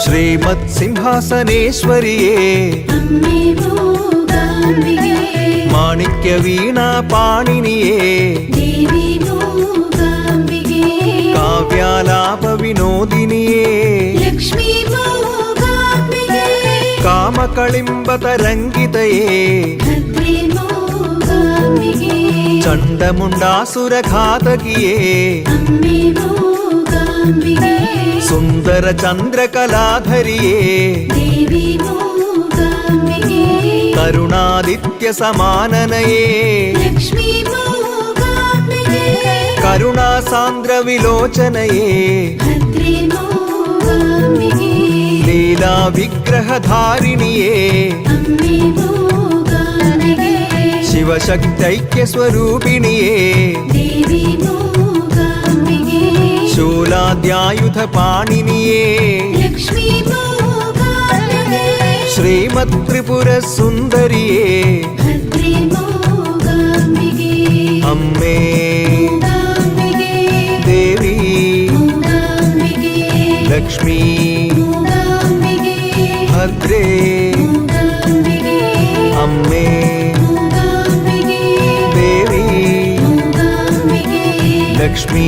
ശ്രീമത് സിംഹാസനേശ്വരിയേ മാണിക്യ വീണ പാണിനിയേ കാവ്യാലാപ വിനോദിനിയേ കാമകളിംബ തരംഗിതയേ ചണ്ഡമുണ്ടാസുരഘാതകിയേ സുന്ദര ചന്ദ്രകലാധരിയേ കരുണാദിത്യ സമാനനയേ കരുണാസാന്ദ്ര വിലോചനയേ ലീലാ വിഗ്രഹധാരിണിയേ ശിവശക്തൈക്യ സ്വരൂപിണിയേ ശൂലാദ്യായുധ പാണിനിയേ ശ്രീമത് ത്രിപുര സുന്ദരിയേ അമ്മേ ദേവി ലക്ഷ്മി ഭദ്രേ അമ്മേ ദേവി ലക്ഷ്മി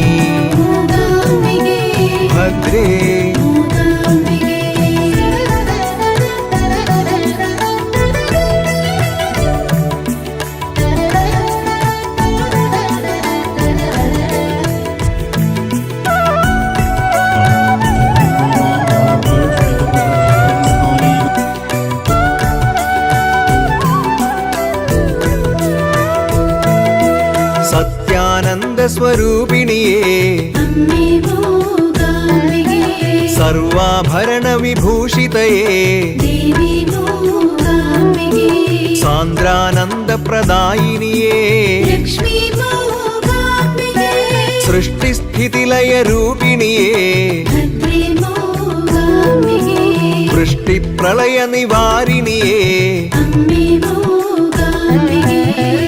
ഭദ്രേ സത്യാനന്ദ സ്വരൂപിണിയേ സർവാഭരണ വിഭൂഷിതയേ സാന്ദ്രാനന്ദ പ്രദായിനിയേ സൃഷ്ടിസ്ഥിതിലയ രൂപിണിയേ വൃഷ്ടിപ്രളയ നിവാരിണിയേ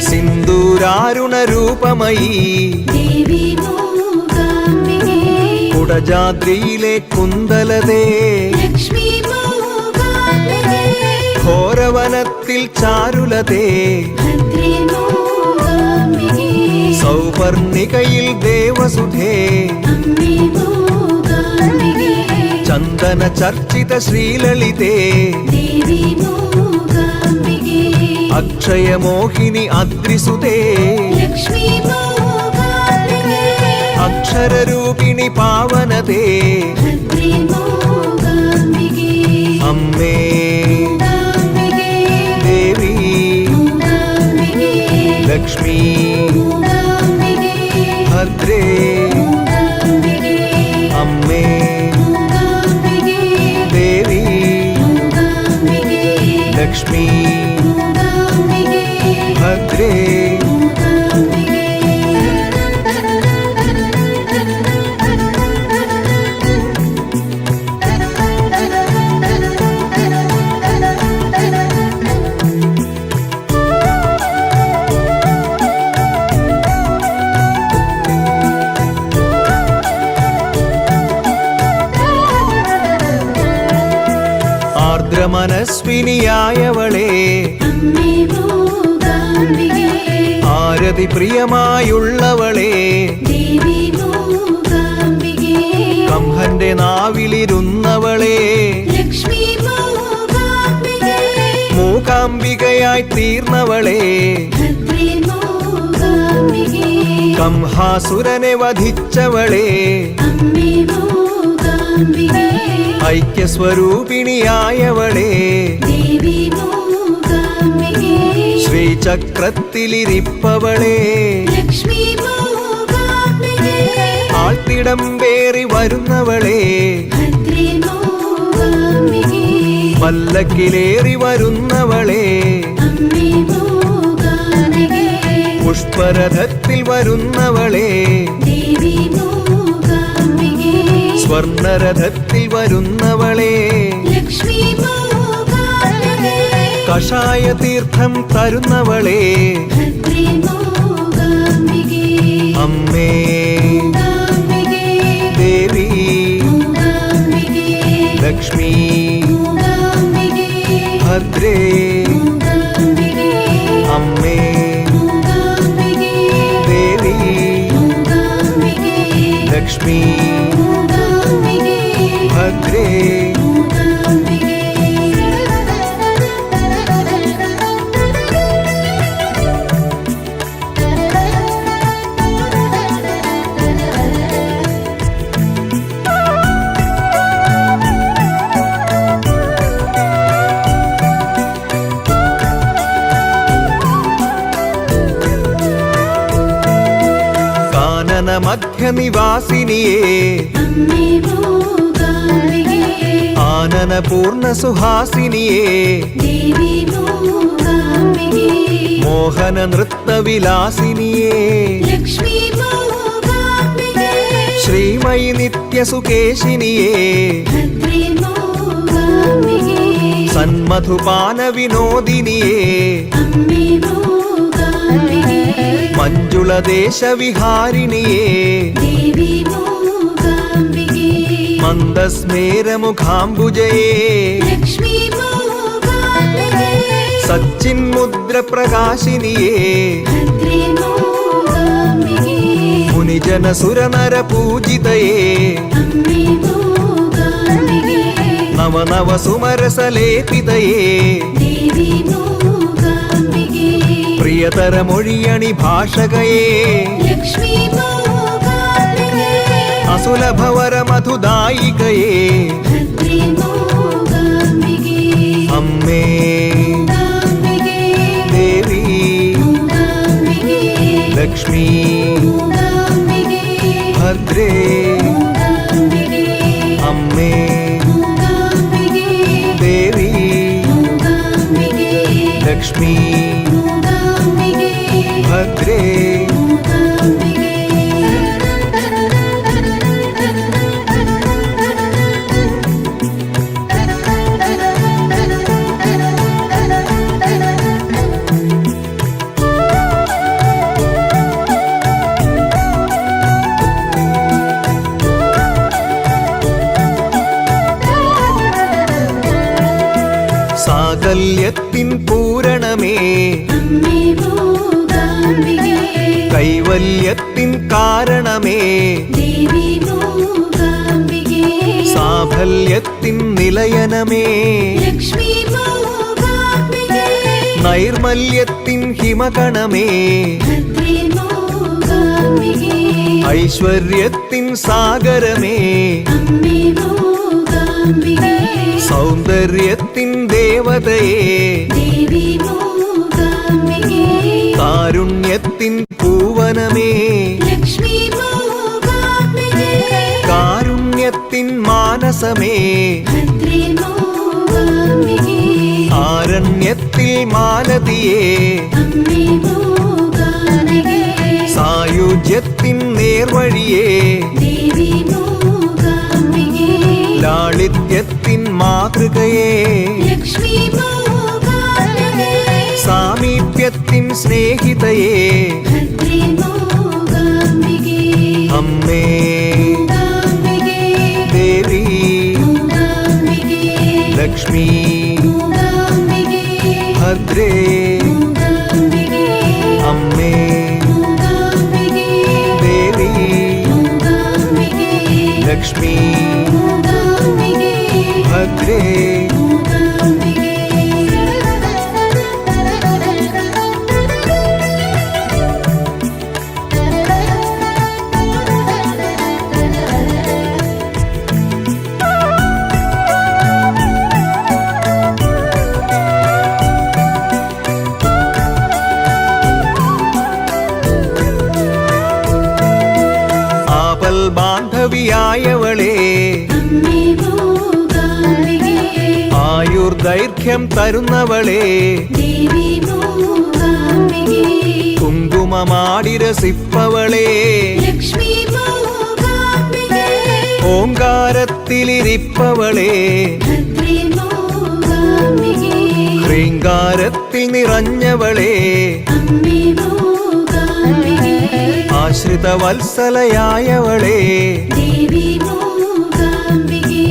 സിന്ദൂരാരുണ രൂപമയീ കുടജാദ്രിയിലെ കുന്തലതേ ഘോരവനത്തിൽ ചാരുലതേ സൗപർണികയിൽ ദേവസുധേ ചന്ദന ചർച്ചിത ശ്രീലളിതേ അക്ഷയമോഹിനി അദ്രിസുതേ അക്ഷരരൂപിണി പാവനതേ അമ്മേ ദേവി ലക്ഷ്മി ഭദ്രേ അമ്മേ ദേവി ലക്ഷ്മി ഭദ്രേ ആർദ്രമനസ്വിനിയായവളേ ആരതി പ്രിയമായുള്ളവളേ കംഹന്റെ നാവിലിരുന്നവളേ മൂകാംബികയായി തീർന്നവളേ കംഹാസുരനെ വധിച്ചവളേ ഐക്യസ്വരൂപിണിയായവളേ ശ്രീചക്രത്തിലിരിപ്പവളേ ആൾത്തിടമ്പേറി വരുന്നവളേ പല്ലക്കിലേറി വരുന്നവളേ പുഷ്പരഥത്തിൽ വരുന്നവളേ സ്വർണരഥത്തിൽ വരുന്നവളേ കഷായ തീർത്ഥം തരുന്നവളേ അമ്മേ ദേവി ലക്ഷ്മി മൂകാംബികേ ഭദ്രേ മൂകാംബികേ അമ്മേ മൂകാംബികേ ദേവി മൂകാംബികേ ലക്ഷ്മി മൂകാംബികേ ഭദ്രേ മൂകാംബികേ കാനന മധ്യനിവാസിനിയേ അമ്മേ മൂകാംബികേ ആനന പൂർണ്ണ സുഹാസിനിയേ ദേവി മൂകാംബികേ മോഹന നൃത്തവിലാസിനിയേ ലക്ഷ്മി മൂകാംബികേ ശ്രീമയി നിത്യസുകേശിനിയേ ഭദ്രേ മൂകാംബികേ സന്മധുപാന വിനോദിനിയേ അമ്മേ മൂകാംബികേ മഞ്ജുളദേശവിഹാരിണിയേ ദേവി മൂകാംബികേ മന്ദസ്മേരമുഖാംബുജയേ ലക്ഷ്മി മൂകാംബികേ സച്ചിന്മുദ്രപ്രകാശിനിയേ ഭദ്രേ മൂകാംബികേ മുനിജനസുരനര പൂജിതയേ അമ്മേ മൂകാംബികേ നവനവ സുമരസലേപിതയേ ദേവി മൂകാംബികേ പ്രിയതരമൊഴിയണി ഭാഷകയേ ലക്ഷ്മി മൂകാംബികേ അസുലഭവര മധുദായികയേ ഭദ്രേ മൂകാംബികേ അമ്മേ മൂകാംബികേ ദേവി മൂകാംബികേ ലക്ഷ്മി മൂകാംബികേ ഭദ്രേ മൂകാംബികേ അമ്മേ മൂകാംബികേ ദേവി മൂകാംബികേ ലക്ഷ്മി മൂകാംബികേ ഭദ്രേ മൂകാംബികേ സാകല്യത്തിൻ പൂരണമേ അമ്മേ മൂകാംബികേ കൈവല്യത്തിൻ കാരണമേ ദേവി മൂകാംബികേ സാഫല്യത്തിൻ നിലയനമേ ലക്ഷ്മി മൂകാംബികേ നൈർമല്യത്തിൻ ഹിമകണമേ ഭദ്രേ മൂകാംബികേ ഐശ്വര്യത്തിൻ സാഗരമേ അമ്മേ മൂകാംബികേ സൗന്ദര്യത്തിൻ ദേവതയേ ദേവി മൂകാംബികേ കാരുണ്യത്തിൻ പൂവനമേ ലക്ഷ്മി മൂകാംബികേ കാരുണ്യത്തിൻ മാനസമേ ഭദ്രേ മൂകാംബികേ ആരണ്യത്തിൽ മാലതിയേ അമ്മേ മൂകാംബികേ സായുജ്യത്തിൻ നേർവഴിയേ ദേവി മൂകാംബികേ ലാളിത്യത്തിൻ മാതൃകയേ ലക്ഷ്മി മൂകാംബികേ സാമീപ്യത്തിൻ സ്നേഹിതയേ ഭദ്രേ മൂകാംബികേ അമ്മേ മൂകാംബികേ ദേവി മൂകാംബികേ ലക്ഷ്മി മൂകാംബികേ ഭദ്രേ മൂകാംബികേ അമ്മേ മൂകാംബികേ ദേവി മൂകാംബികേ ലക്ഷ്മി മൂകാംബികേ ഭദ്രേ മൂകാംബികേ ആപൽ ബാന്ധവിയായവളേ അമ്മേ മൂകാംബികേ ആയുർദൈർഘ്യം തരുന്നവളേ ദേവി മൂകാംബികേ കുങ്കുമമാടിരസിപ്പവളേ ലക്ഷ്മി മൂകാംബികേ ഓങ്കാരത്തിലിരിപ്പവളേ ഭദ്രേ മൂകാംബികേ ഹ്രീങ്കാരത്തിൽ നിറഞ്ഞവളേ അമ്മേ മൂകാംബികേ ആശ്രിതവത്സലയായവളേ ദേവി മൂകാംബികേ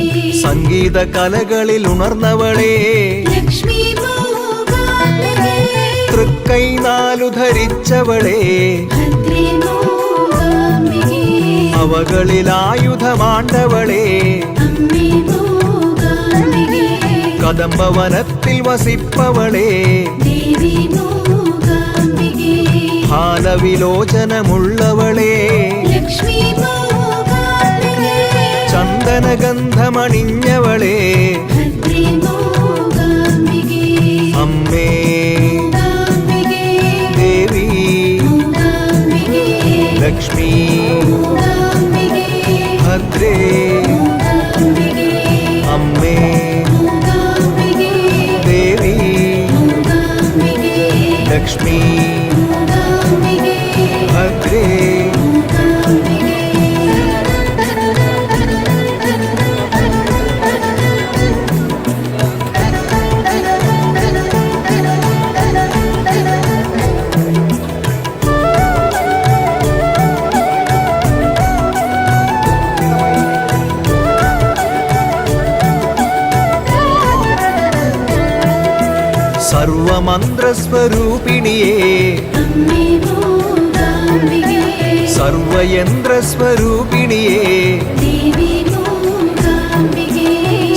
സംഗീത കലകളിൽ ഉണർന്നവളേ ലക്ഷ്മി മൂകാംബികേ തൃക്കൈ നാലു ധരിച്ചവളേ ഭദ്രേ മൂകാംബികേ അവകളിൽ ആയുധമാണ്ടവളേ അമ്മേ മൂകാംബികേ കദംബവനത്തിൽ വസിപ്പവളേ ദേവി മൂകാംബികേ ഹാലവിലോചനമുള്ളവളേ ലക്ഷ്മി മൂകാംബികേ ചന്ദനഗന്ധമണിഞ്ഞവളേ ഭദ്രേ മൂകാംബികേ അമ്മേ മൂകാംബികേ ദേവി മൂകാംബികേ ലക്ഷ്മി മൂകാംബികേ ഭദ്രേ മൂകാംബികേ അമ്മേ മൂകാംബികേ ദേവി മൂകാംബികേ ലക്ഷ്മി മൂകാംബികേ ഭദ്രേ സർവമന്ത്രസ്വരൂപിണിയേ അമ്മേ മൂകാംബികേ സർവയന്ത്രസ്വരൂപിണിയേ ദേവി മൂകാംബികേ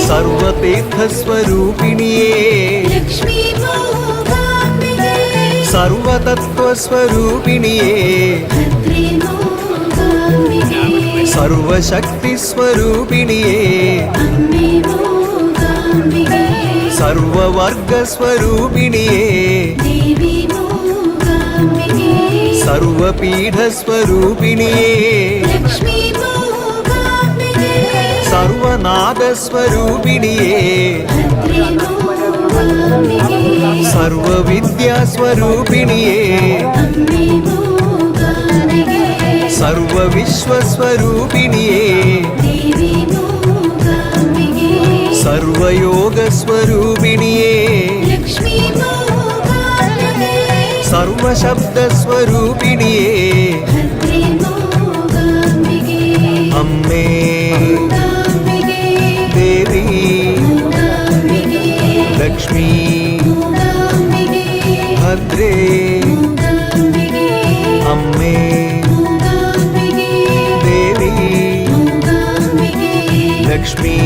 സർവതീർത്ഥസ്വരൂപിണിയേ ലക്ഷ്മി മൂകാംബികേ സർവതത്വസ്വരൂപിണിയേ ഭദ്രേ മൂകാംബികേ സർവശക്തിസ്വരൂപിണിയേ അമ്മേ മൂകാംബികേ സർവവർഗസ്വരൂപിണിയേ ദേവി മൂകാംബികേ സർവപീഠസ്വരൂപിണിയേ ലക്ഷ്മി മൂകാംബികേ സർവനാദസ്വരൂപിണിയേ ഭദ്രേ മൂകാംബികേ സർവവിദ്യാസ്വരൂപിണിയേ അമ്മേ മൂകാംബികേ സർവവിശ്വസ്വരൂപിണിയേ ദേവി മൂകാംബികേ സർവയോഗസ്വരൂപിണിയേ ലക്ഷ്മി മൂകാംബികേ സർവശബ്ദസ്വരൂപിണിയേ ഭദ്രേ മൂകാംബികേ അമ്മേ മൂകാംബികേ ദേവി മൂകാംബികേ ലക്ഷ്മി മൂകാംബികേ ഭദ്രേ മൂകാംബികേ അമ്മേ മൂകാംബികേ ദേവി മൂകാംബികേ ലക്ഷ്മി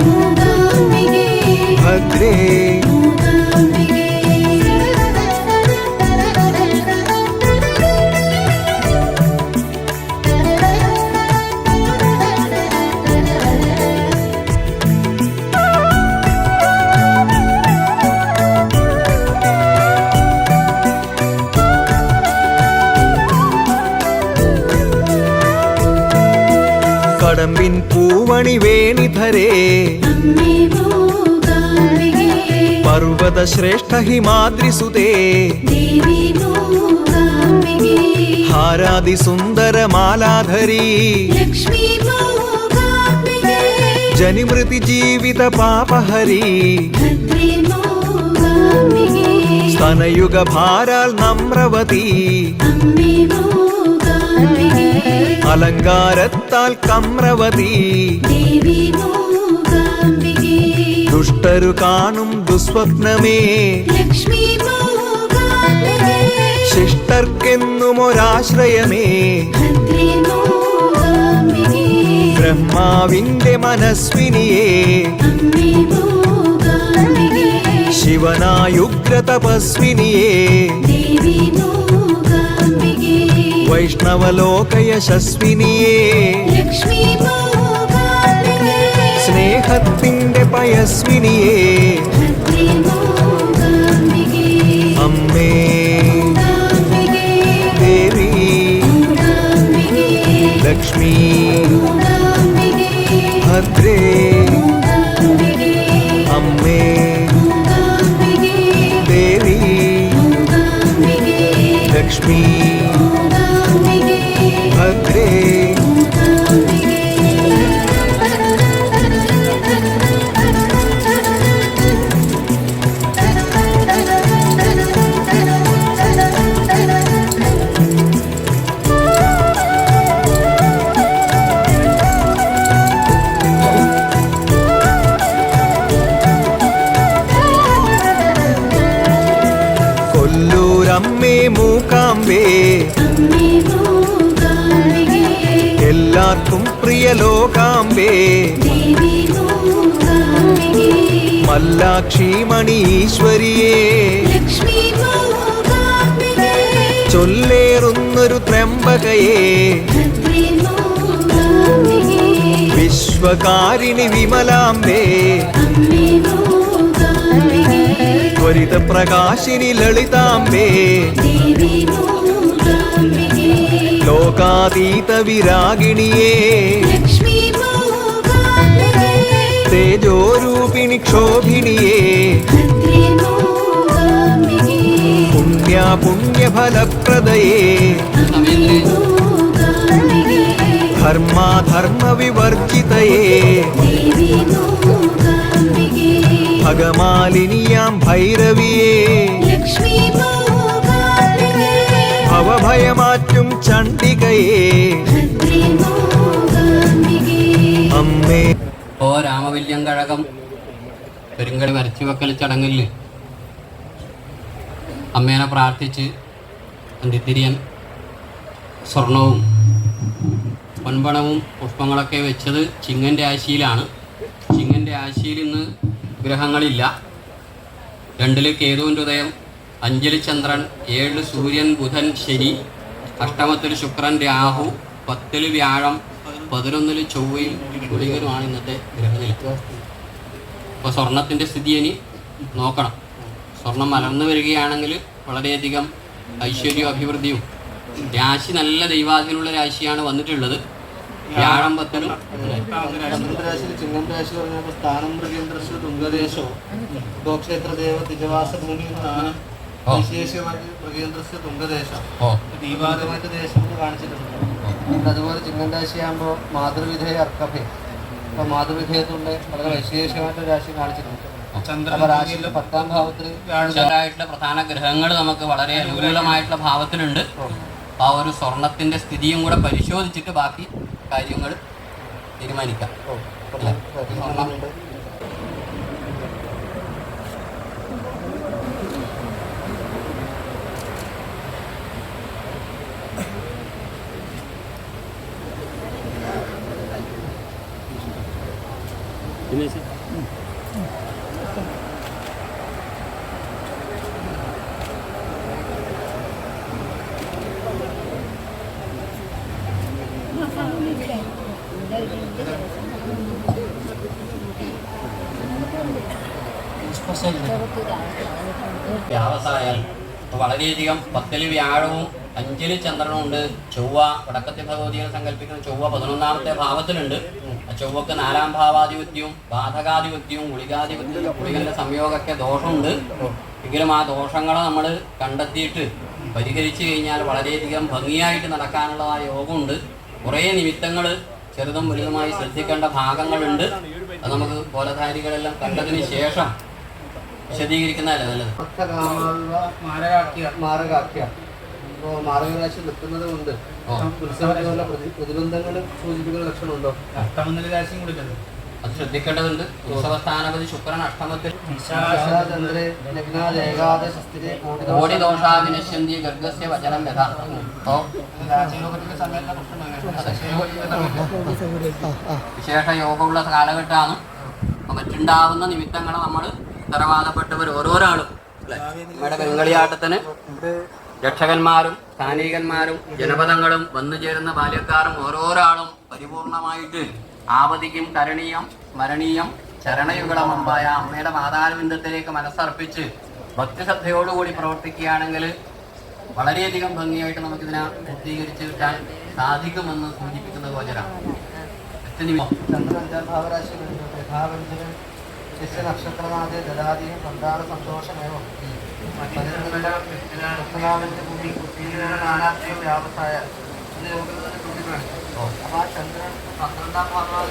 മൂകാംബികേ ഭദ്രേ കടമ്പിൻ പൂവണി വേണിധരേ അമ്മേ മൂകാംബികേ പർവതശ്രേഷ്ഠ ഹിമാദ്രിസുതേ ദേവി മൂകാംബികേ ഹാരാദിസുന്ദരമാലാധരീ ലക്ഷ്മി മൂകാംബികേ ജനിമൃതി ജീവിത പാപഹരീ ഭദ്രേ മൂകാംബികേ സ്തനയുഗ ഭാരാൽ നമ്രവതീ അമ്മേ മൂകാംബികേ അലങ്കാരത്താൽ കമ്രവതീ ദേവി മൂകാംബികേ ദുഷ്ടരു കാണും ദുസ്വപ്നമേ ലക്ഷ്മി മൂകാംബികേ ശിഷ്ടർക്കെന്നും ഒരാശ്രയമേ ഭദ്രേ മൂകാംബികേ ബ്രഹ്മാവിന്റെ മനസ്വിനിയേ അമ്മേ മൂകാംബികേ ശിവനായുഗ്ര തപസ്വിനിയേ ദേവി മൂകാംബികേ വൈഷ്ണവലോകയശസ്വിനിയേ ലക്ഷ്മി മൂകാംബികേ സ്നേഹത്തിന്റെ പയസ്വിനിയേ ഭദ്രേ മൂകാംബികേ അമ്മേ മൂകാംബികേ ദേവി മൂകാംബികേ ലക്ഷ്മി മൂകാംബികേ ഭദ്രേ മൂകാംബികേ അമ്മേ മൂകാംബികേ ദേവി മൂകാംബികേ ലക്ഷ്മി മൂകാംബികേ ഭദ്രേ മൂകാംബേ അമ്മേ മൂകാംബികേ എല്ലാവർക്കും പ്രിയ ലോകാംബേ ദേവി മൂകാംബികേ മല്ലാക്ഷി മണി ഈശ്വരിയേ ലക്ഷ്മി മൂകാംബികേ ചൊല്ലേറുന്നൊരു ത്രംബകയേ ഭദ്രേ മൂകാംബികേ വിശ്വകാരിണി വിമലാംബേ അമ്മേ മൂകാംബികേ ത്വരിത പ്രകാശിനി ലളിതാംബേ ദേവി മൂകാംബികേ ലോകാതീത വിരാഗിണിയേ ലക്ഷ്മി മൂകാംബികേ തേജോരൂപിണി ക്ഷോഭിണിയേ ഭദ്രേ മൂകാംബികേ പുണ്യഫലപ്രദയേ അമ്മേ മൂകാംബികേ ധർമാധർമ്മ വിവർജിതയേ ദേവി മൂകാംബികേ ഭഗമാലിനിയാം ഭൈരവിയേ ലക്ഷ്മി മൂകാംബികേ ഭവഭയമാറ്റും ചണ്ഡികയേ ഭദ്രേ മൂകാംബികേ അമ്മേ. ഇപ്പോൾ രാമവല്യം കഴകം പെരുങ്കടി വരച്ചുവെക്കൽ ചടങ്ങിൽ അമ്മേനെ പ്രാർത്ഥിച്ച് അന്തിത്തിരിയൻ സ്വർണവും പൊൻപണവും പുഷ്പങ്ങളൊക്കെ വെച്ചത് ചിങ്ങൻ്റെ ആശിയിലാണ്. ചിങ്ങൻ്റെ ആശിയിൽ ഇന്ന് ഗ്രഹങ്ങളില്ല. 2 കേതുവിൻ്റെ ഉദയം, 5 ചന്ദ്രൻ, 7 സൂര്യൻ, ബുധൻ, ശനി, അഷ്ടമത്തിൽ ശുക്രൻ, രാഹു, 10 വ്യാഴം, 11 ചൊവ്വയും ഗുളികനുമാണ് ഇന്നത്തെ ഗ്രഹനില. അപ്പോൾ സ്വർണത്തിൻ്റെ സ്ഥിതി ഇനി നോക്കണം. സ്വർണം മലർന്നു വരികയാണെങ്കിൽ വളരെയധികം ഐശ്വര്യവും അഭിവൃദ്ധിയും. രാശി നല്ല ദൈവാധീനമുള്ള രാശിയാണ് വന്നിട്ടുള്ളത്. വ്യാഴം 10 ചന്ദ്രരാശി ചിങ്ങം രാശി പറഞ്ഞപ്പോൾ സ്ഥാനം മൃഗേന്ദ്രശോ തുംഗദേശോ ഗോക്ഷേത്രദേവ തിജവാസഭൂമി സ്ഥാനം വിശേഷമായിട്ട് മൃഗേന്ദ്രശോ തുംഗദേശം ദീപാതമായിട്ട് ദേശം കാണിച്ചിട്ടുണ്ട്. അതുപോലെ ചിങ്ങം രാശി ആകുമ്പോൾ മാതൃവിധേയ അർക്കഭേ, അപ്പോൾ മാതൃവിധേയത്തിൻ്റെ വളരെ വിശേഷമായിട്ട് രാശി കാണിച്ചിട്ടുണ്ട്. അപ്പോൾ രാശിയുടെ 10ാം ഭാവത്തിൽ ആയിട്ടുള്ള പ്രധാന ഗ്രഹങ്ങൾ നമുക്ക് വളരെ അനുകൂലമായിട്ടുള്ള ഭാവത്തിലുണ്ട്. അപ്പോൾ ആ ഒരു സ്വർണത്തിൻ്റെ സ്ഥിതിയും കൂടെ പരിശോധിച്ചിട്ട് ബാക്കി കാര്യങ്ങൾ തീരുമാനിക്കാം. സ്വർണം വ്യാവസായം വളരെയധികം 10 വ്യാഴവും 5 ചന്ദ്രനും ഉണ്ട്. ചൊവ്വ വടക്കത്തെ ഭഗവതിയെ സങ്കല്പിക്കുന്ന ചൊവ്വ 11ാമത്തെ ഭാവത്തിലുണ്ട്. ആ ചൊവ്വക്ക് 4ാം ഭാവാധിപത്യവും ബാധകാധിപത്യവും ഗുളികാധിപത്യവും ഗുളികന്റെ സംയോഗമൊക്കെ ദോഷമുണ്ട്. എങ്കിലും ആ ദോഷങ്ങളെ നമ്മൾ കണ്ടെത്തിയിട്ട് പരിഹരിച്ചു കഴിഞ്ഞാൽ വളരെയധികം ഭംഗിയായിട്ട് നടക്കാനുള്ളതായ യോഗമുണ്ട്. കുറേ നിമിത്തങ്ങൾ ചെറുതും വലുതുമായി ശ്രദ്ധിക്കേണ്ട ഭാഗങ്ങളുണ്ട്. അത് നമുക്ക് കോലധാരികളെല്ലാം കണ്ടതിന് ശേഷം വിശദീകരിക്കുന്നതല്ലേ നല്ലത്. മാരകാഖ്യ ഇപ്പോൾ മാരകരാശി നിൽക്കുന്നത് കൊണ്ട് ഉത്സവത്തിലുള്ള പ്രതിബന്ധങ്ങൾ സൂചിപ്പിക്കുന്ന ലക്ഷണമുണ്ടോ? അഷ്ടമത്തിൽ രാശിയും കൊടുക്കരുത്, അത് ശ്രദ്ധിക്കേണ്ടതുണ്ട്. ഉത്സവസ്ഥാനപതി ശുക്രൻ അഷ്ടമത്തിൽ കോടി ദോഷാവിനശ്യന്തി ഗർഗസ്യ വചനം യഥ. വിശേഷ യോഗമുള്ള കാലഘട്ടമാണ്. മറ്റുണ്ടാവുന്ന നിമിത്തങ്ങളെ നമ്മൾ ഉത്തരവാദപ്പെട്ടവർ ഓരോരാളും നമ്മുടെ ബംഗളിയാട്ടത്തിന് രക്ഷകന്മാരും സ്ഥാനീകന്മാരും ജനപദങ്ങളും വന്നു ചേരുന്ന ബാല്യക്കാരും ഓരോരാളും പരിപൂർണമായിട്ട് ആപതിക്കും കരണീയം സ്മരണീയം ചരണയുഗളമമ്പായ അമ്മയുടെ മാതാവിന്ദത്തിലേക്ക് മനസ്സർപ്പിച്ച് ഭക്തിശ്രദ്ധയോടുകൂടി പ്രവർത്തിക്കുകയാണെങ്കിൽ വളരെയധികം ഭംഗിയായിട്ട് നമുക്കിതിനെ പൂർത്തീകരിച്ച് കിട്ടാൻ സാധിക്കുമെന്ന് സൂചിപ്പിക്കുന്ന ഗോചരമാണ്. നക്ഷത്രനാഥേ ദദാതീയം സന്താന സന്തോഷമേവം വ്യവസായ അപ്പോൾ ആ ചന്ദ്രൻ 12ാം ഭാഗം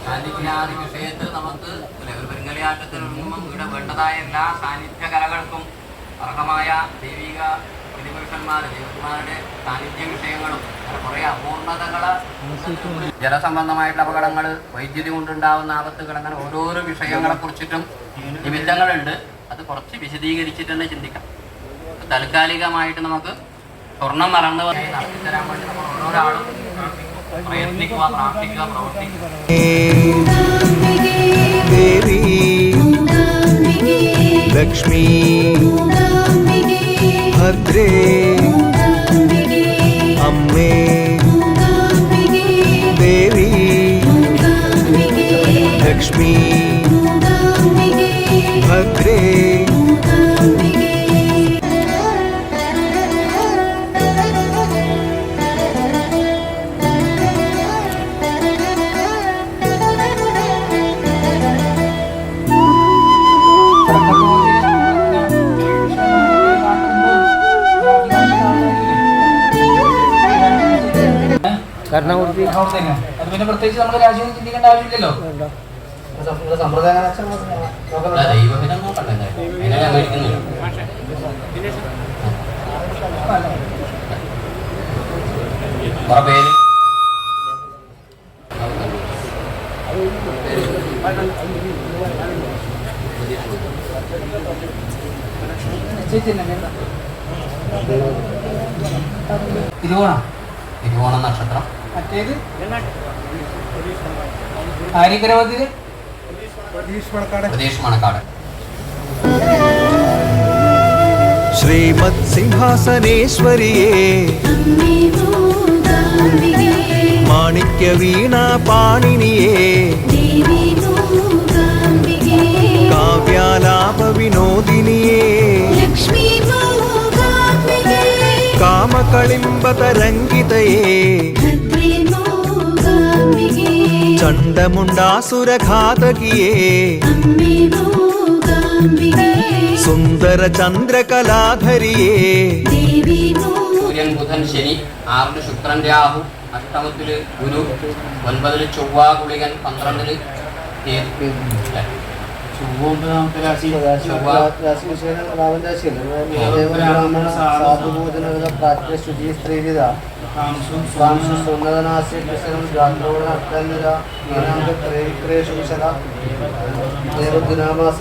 സാന്നിധ്യാദി വിഷയത്തിൽ നമുക്ക് ഒരു പെരുങ്കളിയാട്ടത്തിൽ ഒരുങ്ങുമ്പം ഇവിടെ വേണ്ടതായ എല്ലാ സാന്നിധ്യ കലകൾക്കും അർഹമായ ദൈവിക അതിപുരുഷന്മാരുടെ ദേവന്മാരുടെ സാന്നിധ്യ വിഷയങ്ങളും അങ്ങനെ കുറേ അപൂർണതകള്, ജലസംബന്ധമായിട്ടുള്ള അപകടങ്ങൾ, വൈദ്യുതി കൊണ്ടുണ്ടാവുന്ന ആപത്തുകൾ, അങ്ങനെ ഓരോരോ വിഷയങ്ങളെ കുറിച്ചിട്ടും നിമിത്തങ്ങളുണ്ട്. അത് കുറച്ച് വിശദീകരിച്ചിട്ട് തന്നെ ചിന്തിക്കാം. താൽക്കാലികമായിട്ട് നമുക്ക് സ്വർണം മറന്നു നടത്തിത്തരാൻ വേണ്ടി നമ്മൾ ഓരോരാളും പ്രയത്നിക്കുക, പ്രാർത്ഥിക്കുക, പ്രവർത്തിക്കുക. ദേവി ലക്ഷ്മി ഭദ്രേ അമ്മേ ദേവി ലക്ഷ്മി ഭദ്രേ കർണമൂർത്തി അത് പിന്നെ പ്രത്യേകിച്ച് നമുക്ക് രാജ്യം ചിന്തിക്കേണ്ട ആവശ്യമില്ലല്ലോ. സമ്പ്രദായ ദൈവഹിതം നോക്കണ്ടേ, അതിനെ അംഗീകരിക്കുന്നില്ല. കുറെ പേര് തിരുവോണം നക്ഷത്രം, മറ്റേത് ആര്യഗ്രഹത്തില് പ്രതീഷ് മണക്കാട്. ശ്രീമത് സിംഹാസനേശ്വരിയേ അമ്മേ മൂകാംബികേ മാണിക്യ വീണ പാണിനിയേ ദേവി മൂകാംബികേ കാവ്യാലാപ വിനോദിനിയേ ലക്ഷ്മി മൂകാംബികേ കാമകളിംബ തരംഗിതയേ ഭദ്രേ മൂകാംബികേ ചണ്ഡമുണ്ടാസുരഘാതകിയേ അമ്മേ മൂകാംബികേ സുന്ദര ചന്ദ്രകലാധരിയേ ദേവി സൂര്യൻ, ബുധൻ, ശനി, 6 ശുക്രൻ, രാഹു, 8 ഗുരു, 9 ചൊവ്വ, കുളികൻ, 12 കേതു.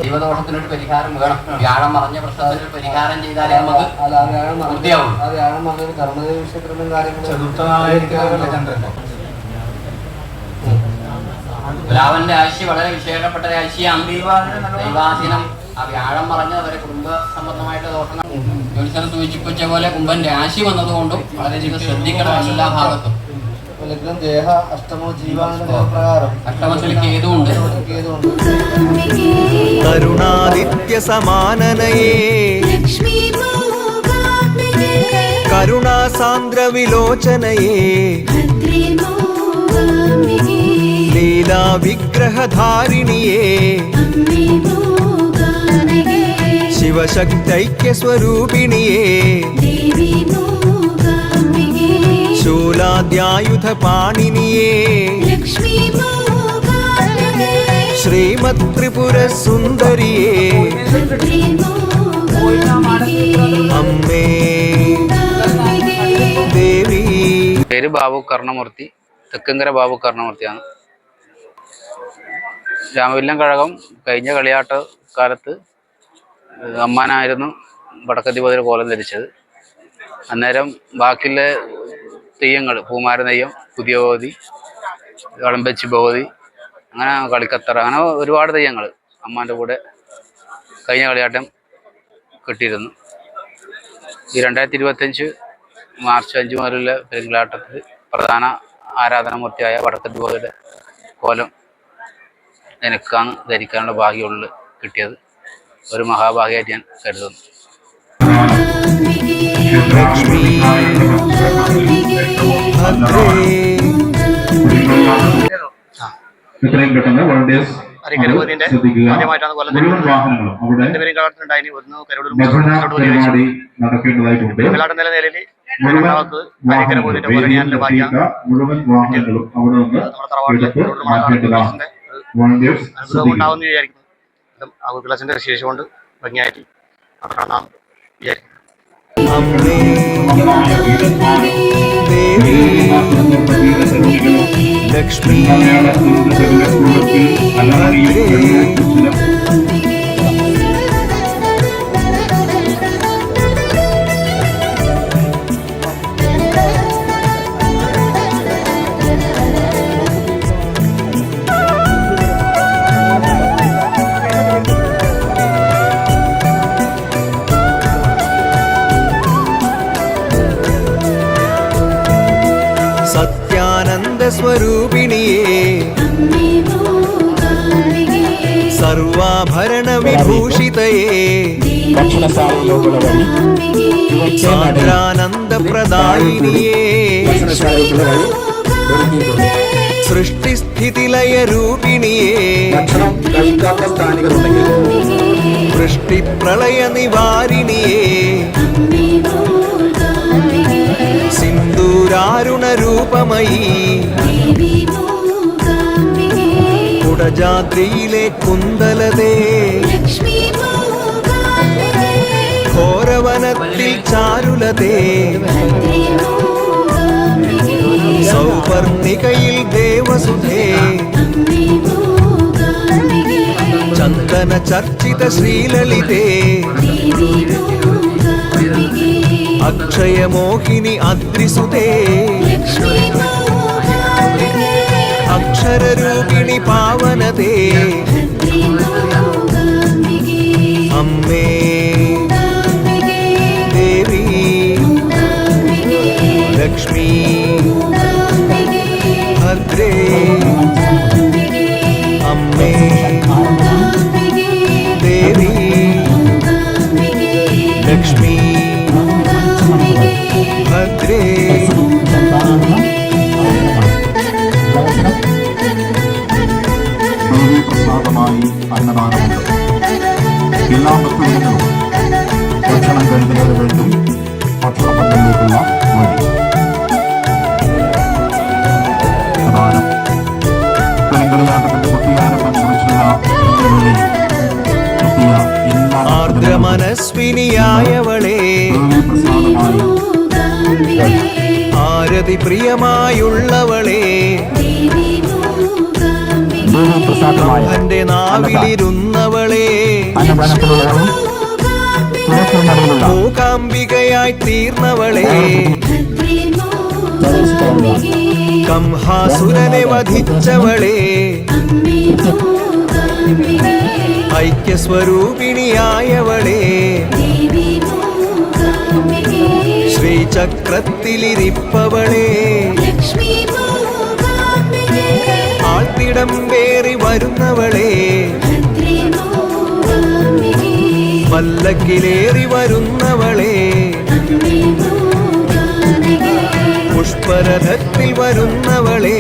ദൈവദോഷത്തിനൊരു പരിഹാരം വേണം. വ്യാഴം മറഞ്ഞ പ്രശ്നത്തിന് പരിഹാരം ചെയ്താലേ നമുക്ക് പൂർത്തിയാവും. തുലാവന്റെ ആഴ്ച വളരെ വിശേഷപ്പെട്ട ആഴ്ചയാണ്. ദൈവാധീനം ആ വ്യാഴം മറഞ്ഞ അവരെ കുടുംബ സംബന്ധമായിട്ട് ദോഷങ്ങൾ ജോലിസ്ഥലം സൂചിപ്പിച്ച പോലെ കുംഭൻ രാശി വന്നതുകൊണ്ടും വളരെയധികം ശ്രദ്ധിക്കണം എല്ലാ ഭാഗത്തും. അഷ്ടമത്തിൽ കേതുണ്ട്. കരുണാദിത്യ സമാനനയേ ലക്ഷ്മി മൂകാംബികേ കരുണാസാന്ദ്ര വിലോചനയേ ഭദ്രേ മൂകാംബികേ ലീലാ വിഗ്രഹധാരിണിയേ അമ്മേ മൂകാംബികേ ശിവശക്തൈക്യ സ്വരൂപിണിയേ ദേവി മൂകാംബികേ ശൂലാദ്യായുധ പാണിനിയേ ലക്ഷ്മി മൂകാംബികേ ശ്രീമത് ത്രിപുര സുന്ദരിയേ ഭദ്രേ മൂകാംബികേ അമ്മേ മൂകാംബികേ ദേവി. പേര് ബാബു കർണമൂർത്തി, തെക്കങ്കര ബാബു കർണമൂർത്തിയാണ്. രാമവില്ലം കഴകം കഴിഞ്ഞ കളിയാട്ട കാലത്ത് അമ്മാനായിരുന്നു വടക്കത്തിപതിൽ കോലം ധരിച്ചത്. അന്നേരം ബാക്കിയുള്ള തെയ്യങ്ങൾ, പൂമാര നെയ്യം, പുതിയ ഭഗവതി, കളമ്പച്ചി ഭഗവതി, അങ്ങനെ കളിക്കത്തറ, അങ്ങനെ ഒരുപാട് തെയ്യങ്ങൾ അമ്മാൻ്റെ കൂടെ കഴിഞ്ഞ കളിയാട്ടം കിട്ടിയിരുന്നു. ഈ 2025 മാർച്ച് 5 മുതലുള്ള പെരുങ്കളാട്ടത്തിൽ പ്രധാന ആരാധനാമൂർത്തിയായ വടക്കത്തിപതിയുടെ കോലം എനിക്കാണ് ധരിക്കാനുള്ള ഭാഗ്യമുള്ള കിട്ടിയത്. ഒരു മഹാഭാഗ്യമായിട്ട് ഞാൻ കരുതുന്നു. ലക്ഷ്മി ഭദ്രേ എത്രയും പെട്ടെന്ന് വളണ്ടിയേഴ്സ് ശ്രദ്ധിക്കുക. മുഴുവൻ വാഹനങ്ങളും അവിടെ ഭജന പരിപാടി നടക്കേണ്ടതായിട്ടുണ്ട്. മുഴുവൻ വാഹനങ്ങളും അവിടെ നിന്ന് എടുത്ത് മാറ്റേണ്ടതാണ്. വളണ്ടിയേഴ്സ് വിശേഷം കൊണ്ട് ഭംഗിയായിട്ട് നടക്കണം വിചാരിക്കും. അമ്മേ ദേവി ലക്ഷ്മി സത്യാനന്ദ സ്വരൂപിണിയേ സർവാഭരണ വിഭൂഷിതയേ സാന്ദ്രാനന്ദ പ്രദായിനിയേ സൃഷ്ടിസ്ഥിതിലയ രൂപിണിയേ വൃഷ്ടിപ്രളയ നിവാരിണിയേ സിന്ദൂരാരുണ രൂപമയീ കുടജാദ്രിയിലെ കുന്തലതേ ഘോരവനത്തിൽ ചാരുലതേ സൗവർണികയിൽ ദേവസുധേ ചന്ദന ചർച്ചിത ശ്രീലളിതേ അക്ഷയമോഹിനി അദ്രിസുതേ അക്ഷരരൂപിണി പാവനതേ അമ്മേ ദേവി ലക്ഷ്മി ഭദ്രേ അമ്മേ ദേവി ലക്ഷ്മി ഭദ്രേ പ്രസാദമായി അന്നദാനമുണ്ട്. എല്ലാ ഭക്തജനങ്ങളും ഭക്ഷണം കഴിക്കുന്നതിന് വേണ്ടി ഭക്ഷണപന്തലിലേക്കുള്ള വഴി പ്രധാനം പെരുങ്കളിയാട്ടത്തിന്റെ കുട്ടിയാരംഭം കുറിച്ചുള്ള ആർദ്രമനസ്വിനിയായവളേ പ്രസാദമായി ആരതി പ്രിയമായുള്ളവളേ എന്റെ നാവിലിരുന്നവളേ മൂകാംബികയായി തീർന്നവളേ കംഹാസുരനെ വധിച്ചവളേ ഐക്യസ്വരൂപിണിയായവളേ ശ്രീചക്രത്തിലിരിപ്പവളേ ആൾത്തിടം വേറി വരുന്നവളേ പല്ലക്കിലേറി വരുന്നവളേ പുഷ്പരഥത്തിൽ വരുന്നവളേ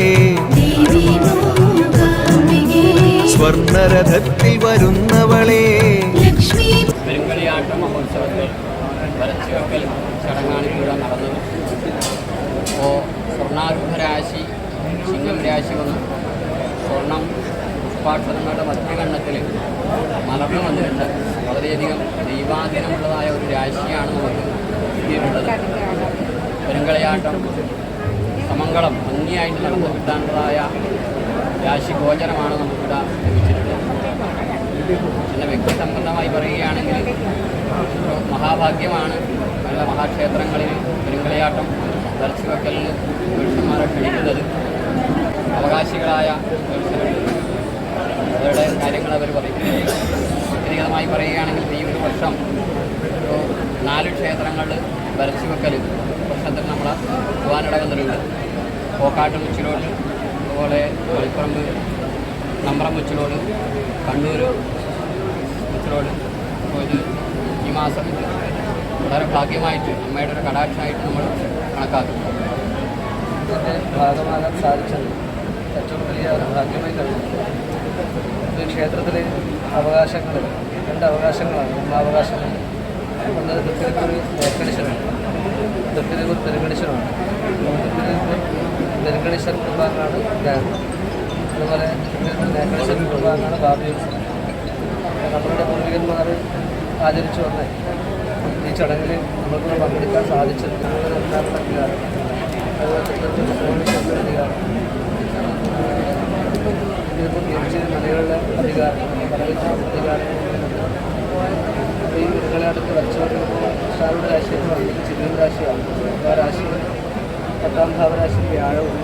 സ്വർണരഥത്തിൽ വരുന്നവളേ പെരുങ്കളിയാട്ട മഹോത്സവത്തിൽ വരച്ചുവെക്കൽ ചടങ്ങാണ് ഇവിടെ നടന്നത്. അപ്പോൾ സ്വർണ്ണാരൂഢ രാശി ചിങ്ങം രാശി വന്നു സ്വർണം പുഷ്പാക്ഷരങ്ങളുടെ മധ്യകണ്ണത്തിൽ മലർന്നു വന്നിട്ടുണ്ട്. വളരെയധികം ദൈവാധീനമുള്ളതായ ഒരു രാശിയാണ് നമുക്ക് കിട്ടിയിട്ടുള്ളത്. പെരുങ്കളിയാട്ടം സമങ്കളം ഭംഗിയായിട്ട് നടന്നു കിട്ടാനുള്ളതായ രാശി ഗോചരമാണ് നമുക്കിവിടെ ലഭിച്ചിട്ടുള്ളത്. പിന്നെ വ്യക്തിസംബന്ധമായി പറയുകയാണെങ്കിൽ ഒരു മഹാഭാഗ്യമാണ് നല്ല മഹാക്ഷേത്രങ്ങളിൽ പെരുങ്കളിയാട്ടം വരച്ചുവെക്കലിന് പുരുഷന്മാരെ ക്ഷണിക്കുന്നത്. അവകാശികളായ അവരുടെ കാര്യങ്ങൾ അവർ പറയും. വ്യക്തിഗതമായി പറയുകയാണെങ്കിൽ ഈ ഒരു വർഷം ഒരു 4 ക്ഷേത്രങ്ങളിൽ വരച്ചുവെക്കൽ വർഷത്തിൽ നമ്മൾ പോകാനിട വന്നിട്ടുണ്ട്. പോക്കാട്ട് മുച്ചിലോട്, അതുപോലെ കളിപ്പറമ്പ് നമ്പ്രം മുച്ചിലോട്, കണ്ണൂർ മുച്ചിലോട്. അപ്പോൾ ഇത് ഈ മാസം വളരെ ഭാഗ്യമായിട്ട് അമ്മയുടെ ഒരു കടാക്ഷമായിട്ട് നമ്മൾ കണക്കാക്കും. ഇതിൻ്റെ ഭാഗമാകാൻ സാധിച്ചത് ഏറ്റവും വലിയ ഭാഗ്യമായി കഴിഞ്ഞു. ഈ ക്ഷേത്രത്തിൽ അവകാശങ്ങൾ 2 അവകാശങ്ങളാണ്. അവകാശങ്ങൾ ഒന്ന് തൃക്കരിപ്പൂർ നേർക്കണീശ്വരമാണ്, തൃക്കരിപ്പൂർ പെരുങ്കണീശ്വരമാണ്. തൃക്കരിപ്പൂർ പെരുങ്കണീശ്വര കുടുംബാംഗമാണ് ഞാൻ, അതുപോലെ തൃക്കരിപ്പൂർ നേർക്കണീശ്വര കുടുംബാംഗമാണ് ബാബി ഉത്സവം. നമ്മളുടെ പൂർവികന്മാർ ആചരിച്ചു വന്ന ഈ ചടങ്ങിൽ നമുക്ക് പങ്കെടുക്കാൻ സാധിച്ചത് നിങ്ങളുടെ അധികാരം, അതുപോലെ അധികാരം, ഇതിപ്പോൾ തിരിച്ച് മലയാളികളുടെ അധികാരം, അധികാരം ഈ നിങ്ങളെ അടുത്ത് വരച്ചുകൊണ്ടിരുമ്പോൾ ഷാരുടെ രാശി എന്ന് പറയുന്നത് ചിങ്ങം രാശിയാണ്. ആ രാശി 10ാം ഭാവരാശി വ്യാഴവും.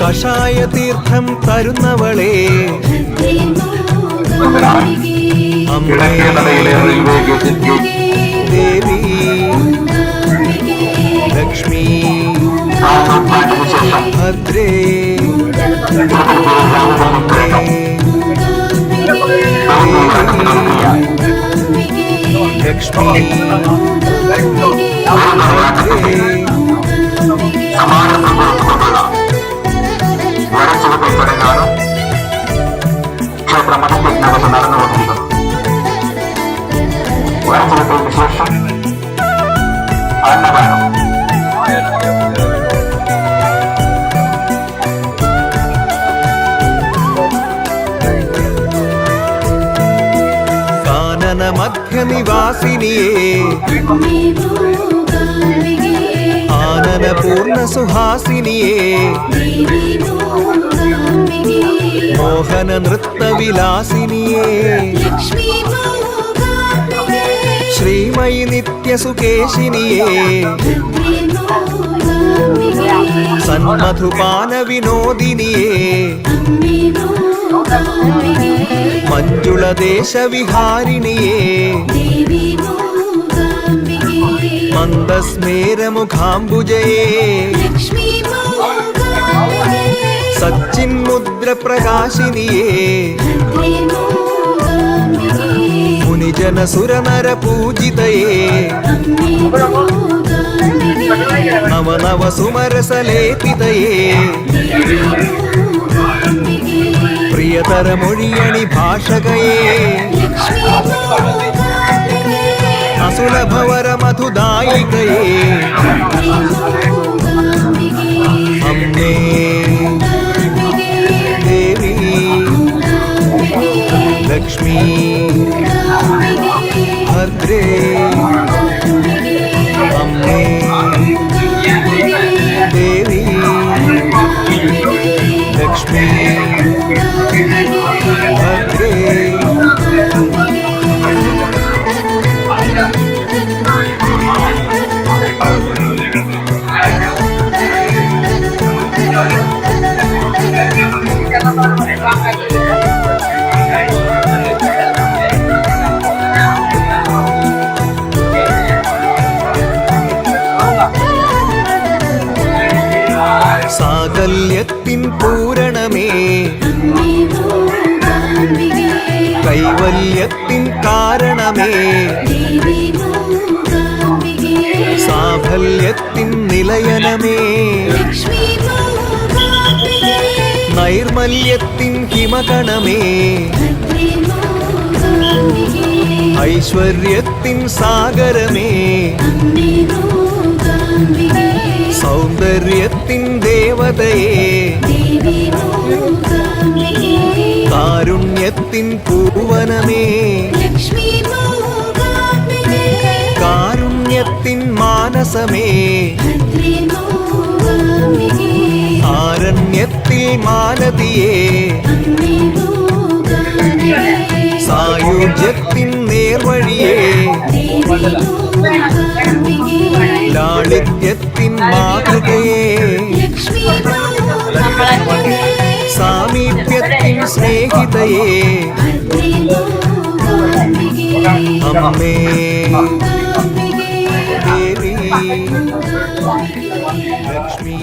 കഷായ തീർത്ഥം തരുന്നവളേ അമ്മേ ദേവി ലക്ഷ്മി ഭദ്രേ ലക്ഷ്മി ഭദ്രേ ക്ഷേത്ര മതപ്രജ്ഞാപന നടന്നുകൊണ്ടിരിക്കുന്നു. വരച്ചെടുത്തതിന് ശേഷം അന്നദാനം. കാനന മധ്യനിവാസിനിയേ ആനന പൂർണ്ണ സുഹാസിനിയേ മോഹന നൃത്തവിലാസിനിയേ ശ്രീമയി നിത്യസുകേശിനിയേ സന്മധുപാന വിനോദിനിയേ മഞ്ജുളദേശവിഹാരിണിയേ മന്ദസ്മേരമുഖാംബുജയേ സച്ചിന്മുദ്രപ്രകാശിനിയേ മുനിജനസുരനര പൂജിതയേ നവനവ സുമരസലേപിതയേ പ്രിയതരമൊഴിയണി ഭാഷകയേ അസുലഭവര മധുദായികയേ അമ്മേ ദേവി ലക്ഷ്മി ഭദ്രേ അമ്മേ ദേവി ലക്ഷ്മി ഭദ്രേ സാകല്യത്തിൻ പൂരണമേ കൈവല്യത്തിൻ കാരണമേ സാഫല്യത്തിൻ നിലയനമേ നൈർമല്യത്തിൻ ഹിമകണമേ ഐശ്വര്യത്തിൻ സാഗരമേ സൗന്ദര്യത്തിൻ ദേവതയേ കാരുണ്യത്തിൻ പൂവനമേ കാരുണ്യത്തിൻ മാനസമേ ആരണ്യത്തിൽ മാലതിയേ സായുജ്യത്തിൻ നേർവഴിയേ ലാളിത്യത്തിൻ മാതൃകയേ സാമീപ്യത്തിൻ സ്നേഹിതയേ അമ്മേ ദേവി ലക്ഷ്മി